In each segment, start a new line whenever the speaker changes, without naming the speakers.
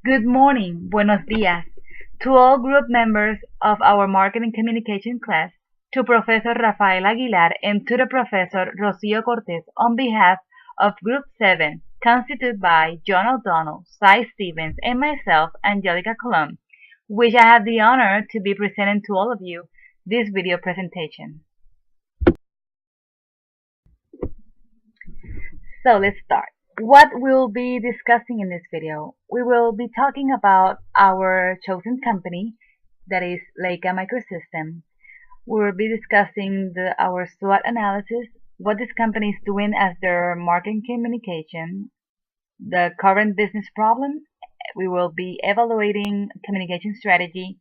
Good morning, buenos días, to all group members of our Marketing Communication class, to Professor Rafael Aguilar and to the Professor Rocio Cortez on behalf of Group 7, constituted by John O'Donnell, Cy Stevens, and myself, Angelica Colon, which I have the honor to be presenting to all of you this video presentation. So let's start. What we'll be discussing in this video, we will be talking about our chosen company, that is Leica Microsystem. We will be discussing our SWOT analysis, what this company is doing as their marketing communication, the current business problem. We will be evaluating communication strategy,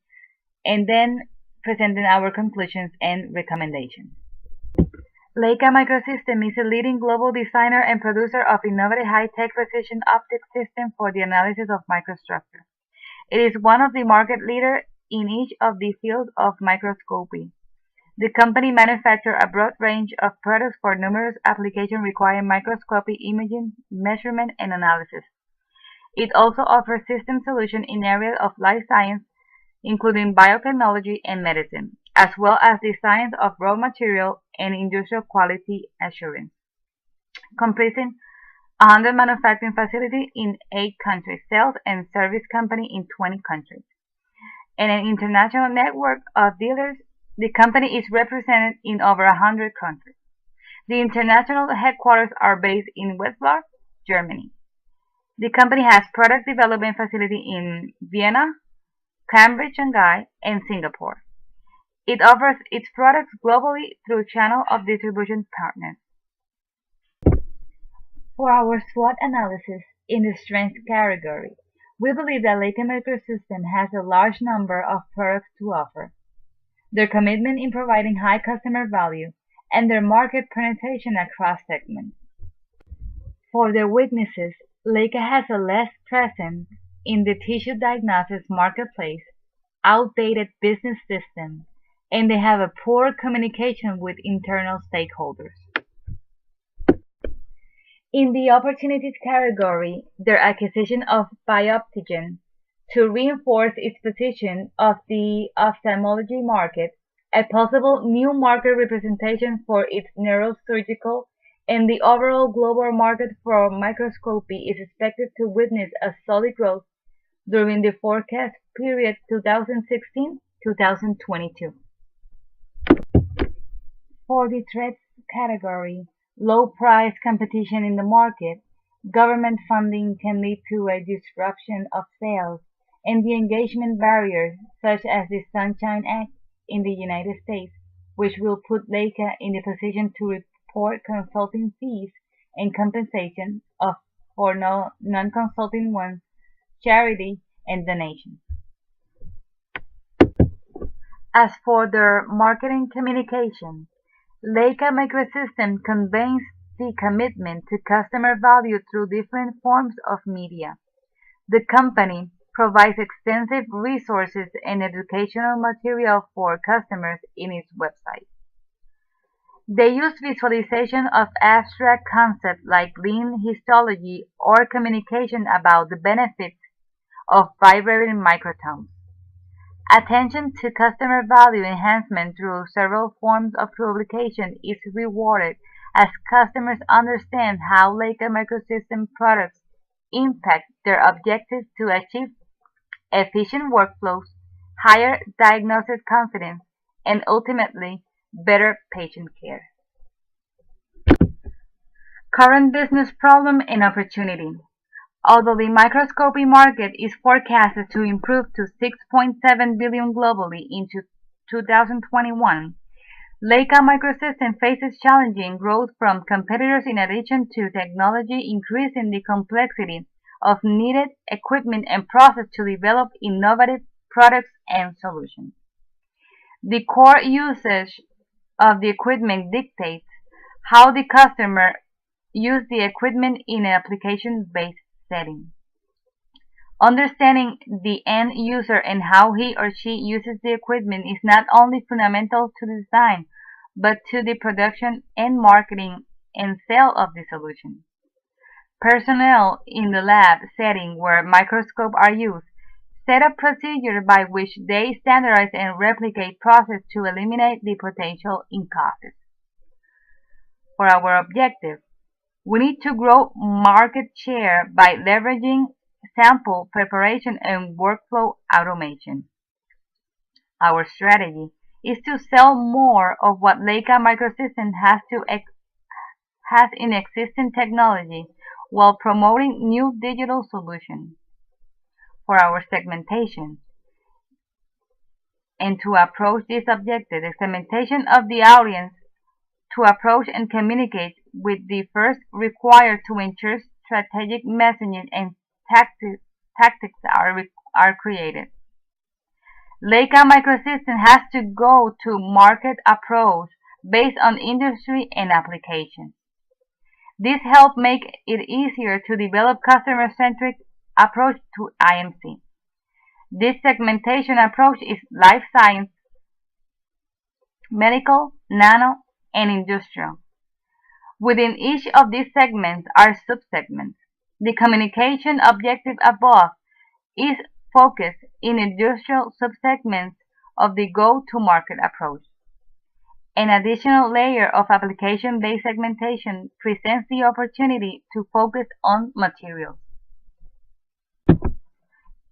and then presenting our conclusions and recommendations. Leica Microsystem is a leading global designer and producer of innovative high-tech precision optics systems for the analysis of microstructure. It is one of the market leaders in each of the fields of microscopy. The company manufactures a broad range of products for numerous applications requiring microscopic imaging, measurement, and analysis. It also offers system solutions in areas of life science, including biotechnology and medicine, as well as the science of raw material and industrial quality assurance, comprising 100 manufacturing facilities in 8 countries, sales and service company in 20 countries, and an international network of dealers. The company is represented in over 100 countries. The international headquarters are based in Wetzlar, Germany. The company has product development facilities in Vienna, Cambridge, Shanghai, and Singapore. It offers its products globally through channel of distribution partners. For our SWOT analysis in the strength category, we believe that Leica Microsystem has a large number of products to offer. Their commitment in providing high customer value and their market penetration across segments. For their weaknesses, Leica has a less presence in the tissue diagnosis marketplace, outdated business systems, and they have a poor communication with internal stakeholders. In the opportunities category, their acquisition of Bioptigen to reinforce its position of the ophthalmology market, a possible new market representation for its neurosurgical, and the overall global market for microscopy is expected to witness a solid growth during the forecast period 2016-2022. For the threats category, low price competition in the market, government funding can lead to a disruption of sales, and the engagement barriers such as the Sunshine Act in the United States, which will put Leica in the position to report consulting fees and compensation for non-consulting ones, charity, and donations. As for their marketing communication, Leica Microsystem conveys the commitment to customer value through different forms of media. The company provides extensive resources and educational material for customers in its website. They use visualization of abstract concepts like lean histology or communication about the benefits of vibrating microtones. Attention to customer value enhancement through several forms of publication is rewarded as customers understand how Leica Microsystem products impact their objectives to achieve efficient workflows, higher diagnosis confidence, and ultimately better patient care. Current business problem and opportunity. Although the microscopy market is forecasted to improve to 6.7 billion globally in 2021, Leica Microsystem faces challenging growth from competitors in addition to technology increasing the complexity of needed equipment and process to develop innovative products and solutions. The core usage of the equipment dictates how the customer uses the equipment in an application-based setting. Understanding the end user and how he or she uses the equipment is not only fundamental to the design, but to the production and marketing and sale of the solution. Personnel in the lab setting where microscopes are used set up procedures by which they standardize and replicate process to eliminate the potential incauses. For our objective, we need to grow market share by leveraging sample preparation and workflow automation. Our strategy is to sell more of what Leica Microsystems has in existing technology while promoting new digital solutions. For our segmentation, and to approach this objective, the segmentation of the audience to approach and communicate with the first required to ensure strategic messaging and tactics are created. Leica Microsystems has to go to market approach based on industry and application. This helps make it easier to develop customer-centric approach to IMC. This segmentation approach is life science, medical, nano, and industrial. Within each of these segments are subsegments. The communication objective above is focused in industrial subsegments of the go-to-market approach. An additional layer of application-based segmentation presents the opportunity to focus on materials.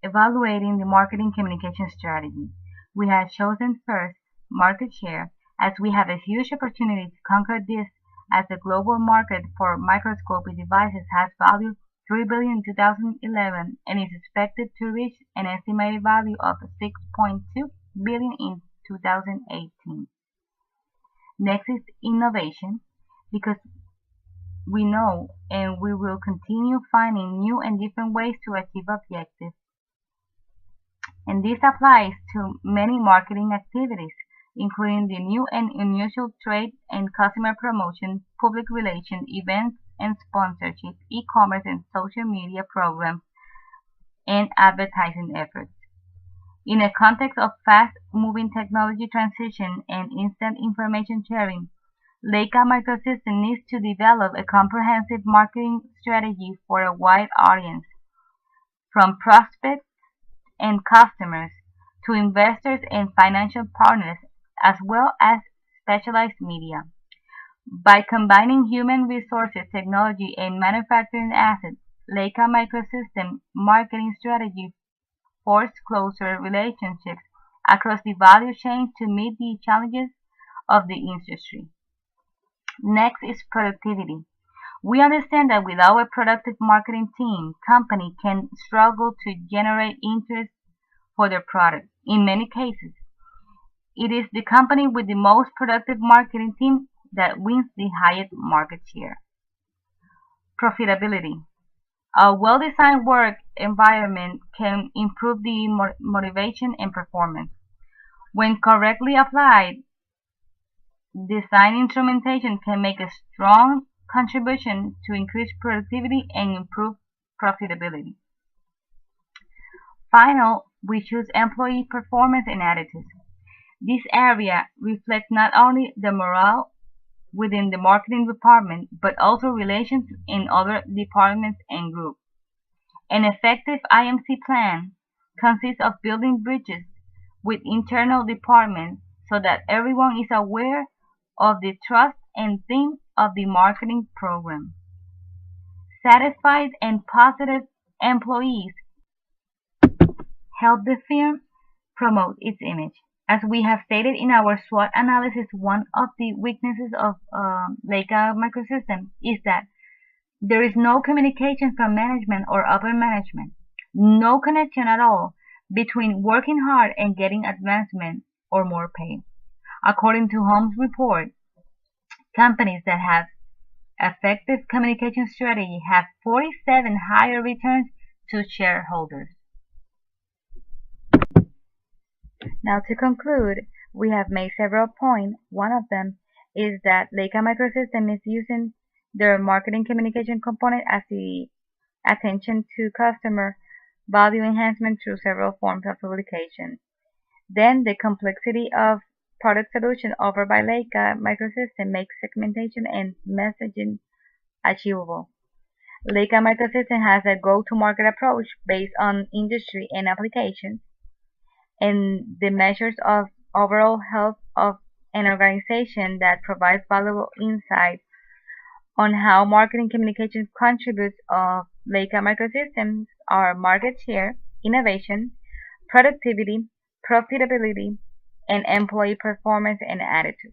Evaluating the marketing communication strategy, we have chosen first market share, as we have a huge opportunity to conquer this, as the global market for microscopy devices has valued $3 billion in 2011 and is expected to reach an estimated value of $6.2 billion in 2018. Next is innovation, because we know and we will continue finding new and different ways to achieve objectives. And this applies to many marketing activities, including the new and unusual trade and customer promotion, public relations, events and sponsorship, e-commerce and social media programs, and advertising efforts. In a context of fast-moving technology transition and instant information sharing, Leica Microsystems needs to develop a comprehensive marketing strategy for a wide audience, from prospects and customers to investors and financial partners, as well as specialized media. By combining human resources, technology, and manufacturing assets, Leica Microsystems marketing strategy forces closer relationships across the value chain to meet the challenges of the industry. Next is productivity. We understand that without a productive marketing team, companies can struggle to generate interest for their product. In many cases, it is the company with the most productive marketing team that wins the highest market share. Profitability. A well-designed work environment can improve the motivation and performance. When correctly applied, design instrumentation can make a strong contribution to increase productivity and improve profitability. Final, we choose employee performance and attitudes. This area reflects not only the morale within the marketing department, but also relations in other departments and groups. An effective IMC plan consists of building bridges with internal departments so that everyone is aware of the trust and theme of the marketing program. Satisfied and positive employees help the firm promote its image. As we have stated in our SWOT analysis, one of the weaknesses of Leica Microsystems is that there is no communication from management or upper management, no connection at all between working hard and getting advancement or more pay. According to Holmes' report, companies that have effective communication strategy have 47 higher returns to shareholders. Now, to conclude, we have made several points. One of them is that Leica Microsystems is using their marketing communication component as the attention to customer value enhancement through several forms of publication. Then the complexity of product solution offered by Leica Microsystems makes segmentation and messaging achievable. Leica Microsystem has a go-to-market approach based on industry and applications, and the measures of overall health of an organization that provides valuable insight on how marketing communications contributes of Leica Microsystems are market share, innovation, productivity, profitability, and employee performance and attitude.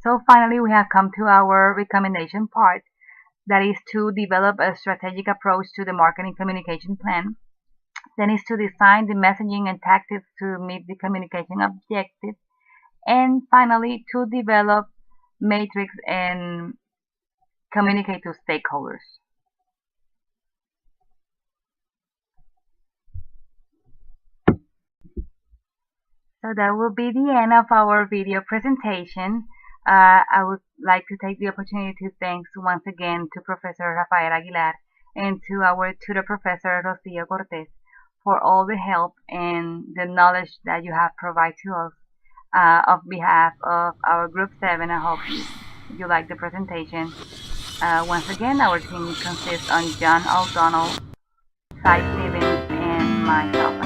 So finally, we have come to our recommendation part, that is to develop a strategic approach to the marketing communication plan. Then is to design the messaging and tactics to meet the communication objectives. And finally, to develop matrix and communicate to stakeholders. So that will be the end of our video presentation. I would like to take the opportunity to thank once again to Professor Rafael Aguilar and to our tutor Professor Rocio Cortez for all the help and the knowledge that you have provided to us. Of behalf of our Group 7, I hope you like the presentation. Once again, our team consists on John O'Donnell, Cy Stevens, and myself.